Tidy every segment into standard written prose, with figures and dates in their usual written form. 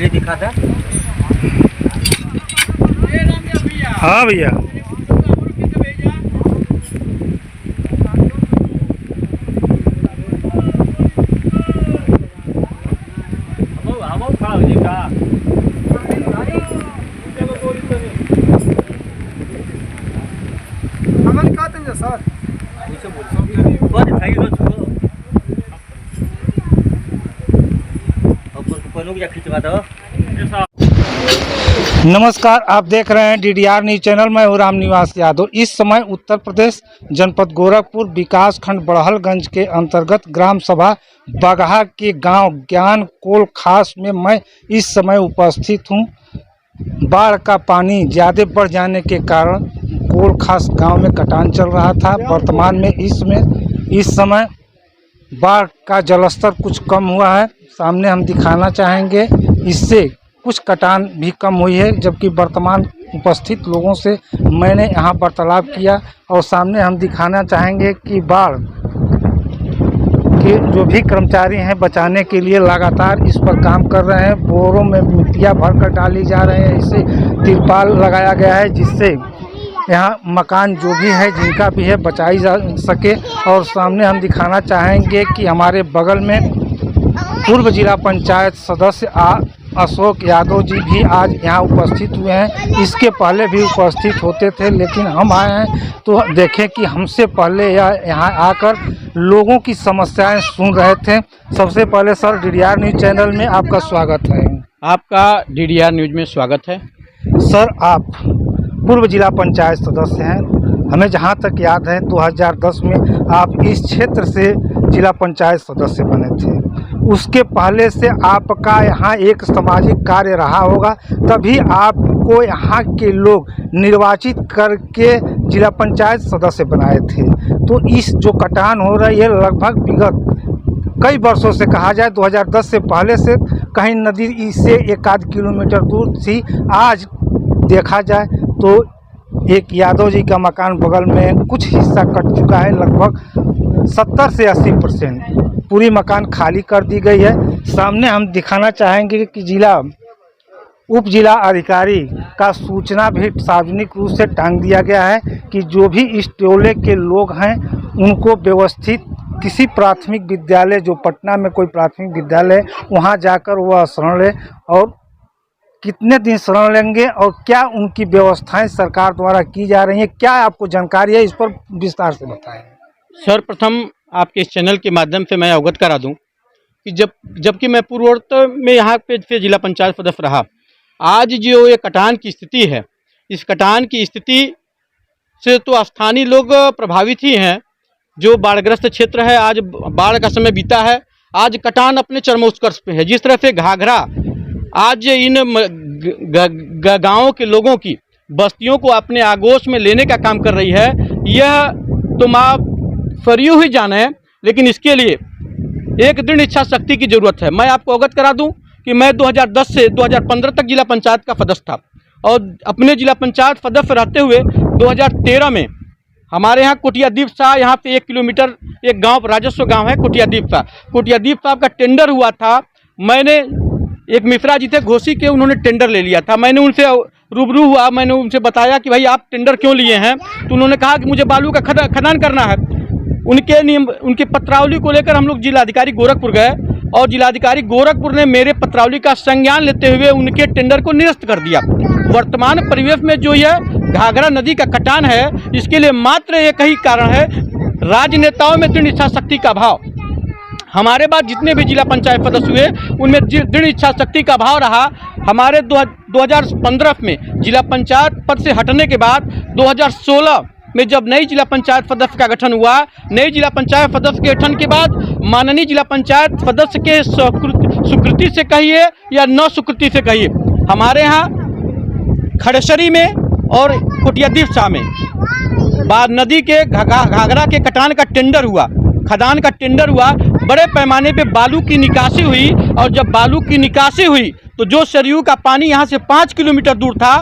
दिखा था। हाँ भैया, नमस्कार। आप देख रहे हैं DDR न्यूज चैनल। मैं हूं रामनिवास यादव। इस समय उत्तर प्रदेश जनपद गोरखपुर विकास खंड बड़हलगंज के अंतर्गत ग्राम सभा बगहा के गांव ज्ञान कोल खास में मैं इस समय उपस्थित हूं। बाढ़ का पानी ज़्यादा बढ़ जाने के कारण कोल खास गांव में कटान चल रहा था। वर्तमान में इस समय बाढ़ का जलस्तर कुछ कम हुआ है। सामने हम दिखाना चाहेंगे, इससे कुछ कटान भी कम हुई है। जबकि वर्तमान उपस्थित लोगों से मैंने यहाँ वार्तालाप किया और सामने हम दिखाना चाहेंगे कि बाढ़ के जो भी कर्मचारी हैं बचाने के लिए लगातार इस पर काम कर रहे हैं। बोरों में मिट्टियाँ भरकर डाली जा रहे हैं। इससे तिरपाल लगाया गया है जिससे यहाँ मकान जो भी है जिनका भी है बचाई जा सके। और सामने हम दिखाना चाहेंगे कि हमारे बगल में पूर्व जिला पंचायत सदस्य अशोक यादव जी भी आज यहाँ उपस्थित हुए हैं। इसके पहले भी उपस्थित होते थे, लेकिन हम आए हैं तो देखें कि हमसे पहले यहाँ आकर लोगों की समस्याएं सुन रहे थे। सबसे पहले सर, DDR न्यूज चैनल में आपका स्वागत है। आपका DDR न्यूज में स्वागत है। सर, आप पूर्व जिला पंचायत सदस्य हैं। हमें जहाँ तक याद है 2010 में आप इस क्षेत्र से जिला पंचायत सदस्य बने थे। उसके पहले से आपका यहाँ एक सामाजिक कार्य रहा होगा, तभी आपको यहाँ के लोग निर्वाचित करके जिला पंचायत सदस्य बनाए थे। तो इस जो कटान हो रही है लगभग विगत कई वर्षों से, कहा जाए 2010 से पहले से कहीं नदी इससे 1-8 किलोमीटर दूर थी। आज देखा जाए तो एक यादव जी का मकान बगल में कुछ हिस्सा कट चुका है। लगभग 70 से 80% पूरी मकान खाली कर दी गई है। सामने हम दिखाना चाहेंगे कि उप जिला अधिकारी का सूचना भी सार्वजनिक रूप से टांग दिया गया है कि जो भी इस टोले के लोग हैं उनको व्यवस्थित किसी प्राथमिक विद्यालय, जो पटना में कोई प्राथमिक विद्यालय, वहां जाकर वह शरण ले। और कितने दिन शरण लेंगे और क्या उनकी व्यवस्थाएं सरकार द्वारा की जा रही हैं, क्या आपको जानकारी है, इस पर विस्तार से बताएं। सर्वप्रथम आपके इस चैनल के माध्यम से मैं अवगत करा दूं कि जबकि मैं पूर्वोत्तर में यहाँ पे जिला पंचायत सदस्य रहा, आज जो ये कटान की स्थिति है, इस कटान की स्थिति से तो स्थानीय लोग प्रभावित ही हैं। जो बाढ़ग्रस्त क्षेत्र है, आज बाढ़ का समय बीता है, आज कटान अपने चरमोत्कर्ष पे है। जिस तरह से घाघरा आज इन गाँवों के लोगों की बस्तियों को अपने आगोश में लेने का काम कर रही है, यह तुम आप सरयू ही जाने हैं। लेकिन इसके लिए एक दृढ़ इच्छा शक्ति की जरूरत है। मैं आपको अवगत करा दूं कि मैं 2010 से 2015 तक जिला पंचायत का सदस्य था और अपने जिला पंचायत सदस्य रहते हुए 2013 में हमारे यहाँ कुटियादीप शाह, यहाँ से 1 किलोमीटर एक गांव राजस्व गांव है कुटियादीप साहब का टेंडर हुआ था। मैंने एक मिश्रा जी थे घोसी के, उन्होंने टेंडर ले लिया था। मैंने उनसे रूबरू हुआ, मैंने उनसे बताया कि भाई आप टेंडर क्यों लिए हैं, तो उन्होंने कहा कि मुझे बालू का खनन करना है। उनके पत्रावली को लेकर हम लोग जिलाधिकारी गोरखपुर गए और जिलाधिकारी गोरखपुर ने मेरे पत्रावली का संज्ञान लेते हुए उनके टेंडर को निरस्त कर दिया। वर्तमान परिवेश में जो यह घाघरा नदी का कटान है, इसके लिए मात्र एक ही कारण है, राजनेताओं में दृढ़ इच्छा शक्ति का अभाव। हमारे बाद जितने भी जिला पंचायत सदस्य हुए उनमें दृढ़ इच्छा शक्ति का अभाव रहा। हमारे 2015 में जिला पंचायत पद से हटने के बाद 2016 में जब नई जिला पंचायत सदस्य का गठन हुआ, नई जिला पंचायत सदस्य के गठन के बाद माननीय जिला पंचायत सदस्य के स्वीकृति से कहिए या न स्वीकृति से कहिए, हमारे यहाँ खड़सरी में और कुटियादीप शाह में बाद नदी के घाघरा के कटान का टेंडर हुआ, खदान का टेंडर हुआ। बड़े पैमाने पे बालू की निकासी हुई और जब बालू की निकासी हुई तो जो सरयू का पानी यहाँ से 5 किलोमीटर दूर था,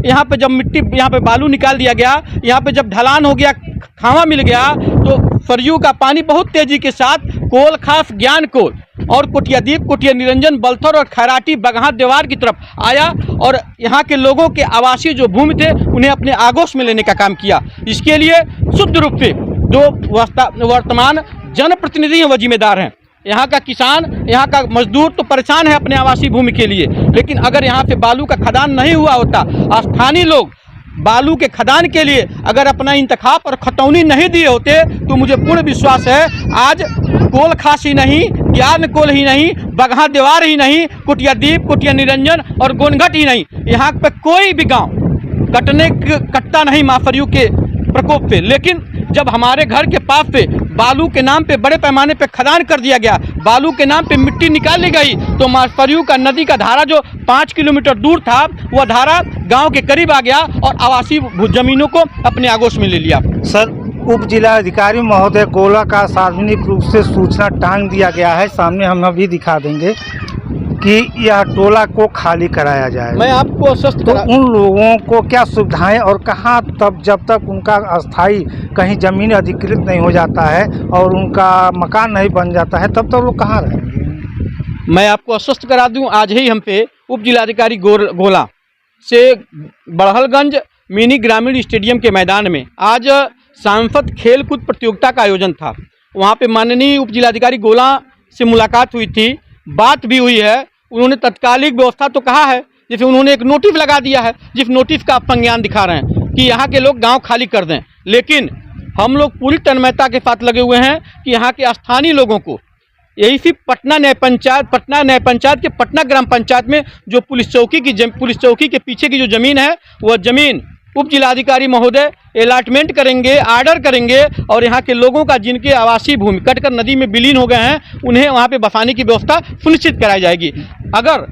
यहाँ पे जब मिट्टी, यहाँ पे बालू निकाल दिया गया, यहाँ पे जब ढलान हो गया, खावा मिल गया, तो सरयू का पानी बहुत तेजी के साथ कोल खास, ज्ञान कोल और कोटियादीप, कोटिया निरंजन, बलथर और खैराटी, बगहा, देवार की तरफ आया और यहाँ के लोगों के आवासीय जो भूमि थे उन्हें अपने आगोश में लेने का काम किया। इसके लिए शुद्ध रूप से जो वर्तमान जनप्रतिनिधि हैं वो जिम्मेदार हैं। यहाँ का किसान, यहाँ का मजदूर तो परेशान है अपने आवासीय भूमि के लिए, लेकिन अगर यहाँ पे बालू का खदान नहीं हुआ होता, स्थानीय लोग बालू के खदान के लिए अगर अपना इंतखाब और खतौनी नहीं दिए होते, तो मुझे पूर्ण विश्वास है आज कोल खास ही नहीं, ज्ञान कोल ही नहीं, बगहा देवार ही नहीं, कुटियादीप, कुटिया निरंजन और गोनघट ही नहीं, यहाँ पे कोई भी गांव कटता नहीं माफरियों के प्रकोप पे। लेकिन जब हमारे घर के पास पे बालू के नाम पे बड़े पैमाने पे खदान कर दिया गया, बालू के नाम पे मिट्टी निकाली गई, तो माफरियों का नदी का धारा जो 5 किलोमीटर दूर था, वह धारा गांव के करीब आ गया और आवासीय जमीनों को अपने आगोश में ले लिया। सर, उप जिलाधिकारी महोदय गोला का सार्वजनिक रूप से सूचना टांग दिया गया है, सामने हम अभी दिखा देंगे कि यह टोला को खाली कराया जाए। मैं आपको आश्वस्त तो उन लोगों को क्या सुविधाएं और कहां, तब जब तक उनका अस्थाई कहीं जमीन अधिकृत नहीं हो जाता है और उनका मकान नहीं बन जाता है, तब तक लोग कहां रहेंगे? मैं आपको आश्वस्त करा दूं, आज ही हम पे उप जिलाधिकारी गोला से बड़हलगंज मिनी ग्रामीण स्टेडियम के मैदान में आज सांसद खेल कूद प्रतियोगिता का आयोजन था। वहाँ पे माननीय उप जिलाधिकारी गोला से मुलाकात हुई थी, बात भी हुई है। उन्होंने तत्कालिक व्यवस्था तो कहा है, जैसे उन्होंने एक नोटिस लगा दिया है, जिस नोटिस का आप संज्ञान दिखा रहे हैं कि यहाँ के लोग गांव खाली कर दें। लेकिन हम लोग पूरी तन्मयता के साथ लगे हुए हैं कि यहाँ के स्थानीय लोगों को, यही सिर्फ पटना न्याय पंचायत के पटना ग्राम पंचायत में जो पुलिस चौकी के पीछे की जो ज़मीन है, वह ज़मीन उप जिलाधिकारी महोदय अलॉटमेंट करेंगे, आर्डर करेंगे और यहाँ के लोगों का जिनके आवासीय भूमि कटकर नदी में विलीन हो गए हैं, उन्हें वहाँ पे बसाने की व्यवस्था सुनिश्चित कराई जाएगी। अगर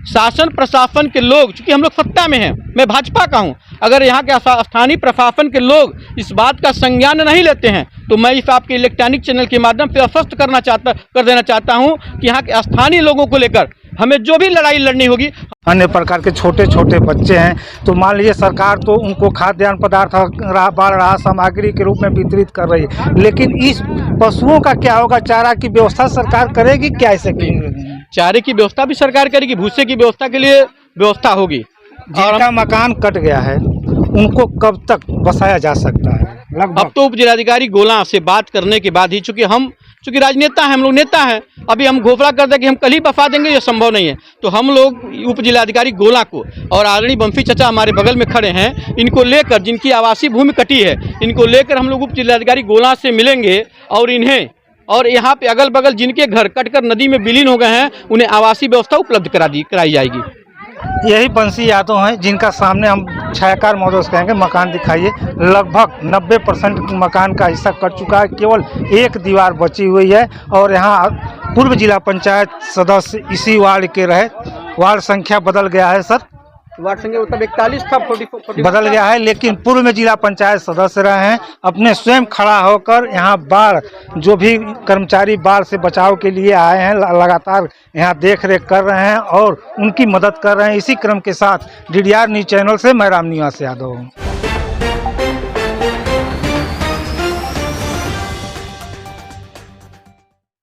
शासन प्रशासन के लोग, चूँकि हम लोग सत्ता में हैं, मैं भाजपा का हूँ, अगर यहाँ के स्थानीय प्रशासन के लोग इस बात का संज्ञान नहीं लेते हैं, तो मैं इस आपके इलेक्ट्रॉनिक चैनल के माध्यम से आश्वस्त कर देना चाहता हूँ कि यहाँ के स्थानीय लोगों को लेकर हमें जो भी लड़ाई लड़नी होगी। अन्य प्रकार के छोटे छोटे बच्चे हैं, तो मान लीजिए सरकार तो उनको खाद्यान्न पदार्थ, बाल राहत सामग्री के रूप में वितरित कर रही है, लेकिन इस पशुओं का क्या होगा? चारा की व्यवस्था सरकार करेगी क्या? ऐसे चारे की व्यवस्था भी सरकार करेगी, भूसे की व्यवस्था के लिए व्यवस्था होगी। जिनका मकान कट गया है उनको कब तक बसाया जा सकता है? अब तो उप जिलाधिकारी गोला से बात करने के बाद ही, चूंकि राजनेता हैं, हम लोग नेता हैं, अभी हम घोषणा कर दें कि हम कल ही बसा देंगे, ये संभव नहीं है। तो हम लोग उप जिलाधिकारी गोला को और आदरणीय बंसी चाचा हमारे बगल में खड़े हैं, इनको लेकर, जिनकी आवासीय भूमि कटी है, इनको लेकर हम लोग उप जिलाधिकारी गोला से मिलेंगे और इन्हें, और यहाँ पे अगल बगल जिनके घर कटकर नदी में विलीन हो गए हैं, उन्हें आवासीय व्यवस्था उपलब्ध कराई जाएगी। यही बंसी यादव हैं, जिनका सामने हम छायाकार महोदय से कहेंगे मकान दिखाइए। लगभग 90% मकान का हिस्सा कट चुका है, केवल एक दीवार बची हुई है। और यहाँ पूर्व जिला पंचायत सदस्य इसी वार्ड के रहे, वार्ड संख्या बदल गया है सर, वार्ड संख्या मतलब 41 था, 44 बदल गया है, लेकिन पूर्व में जिला पंचायत सदस्य रहे हैं। अपने स्वयं खड़ा होकर यहाँ बाढ़, जो भी कर्मचारी बाढ़ से बचाव के लिए आए हैं, लगातार यहाँ देख रेख कर रहे हैं और उनकी मदद कर रहे हैं। इसी क्रम के साथ DDR न्यूज़ चैनल से मैं राम निवास यादव हूँ।